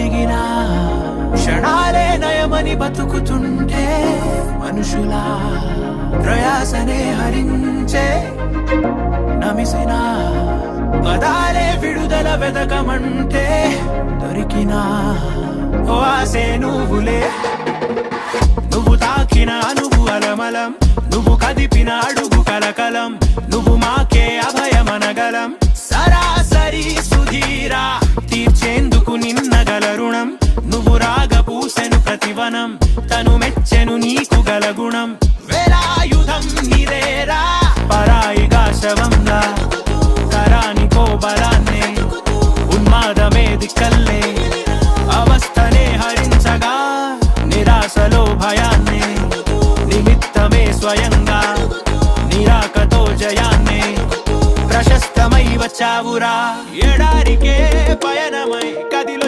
వెలిగిన క్షణాలే నయమని బతుకుతుంటే మనుషుల ప్రయాసనే హరించే నమిసిన పదాలే విడుదల వెదకమంటే దొరికిన ఓ ఆసే నువ్వులే. నువ్వు తాకిన అనువు అలమలం, నువ్వు కదిపిన అడుగు కలకలం, నువ్వు మాకే అభయమనగలం. సరాసరి సుధీరా తీర్చేందుకు నిన్నగల రుణం, నువ్వు రాగపూసెను ప్రతివనం, తను మెచ్చెను నీకు గల గుణం. వేలాయుధం నిరేరా పరాయిగా శవంలా, తరానికో బలాన్నే ఉన్మాదమే దిక్కల్లే, అవస్థనే హరించగా నిరాశలో భయాన్నే, నిమిత్తమే స్వయంగా నిరాకతో జయాన్నే ప్రశస్తమై వచ్చావురా. ఎడారికే పయనమై కదిలో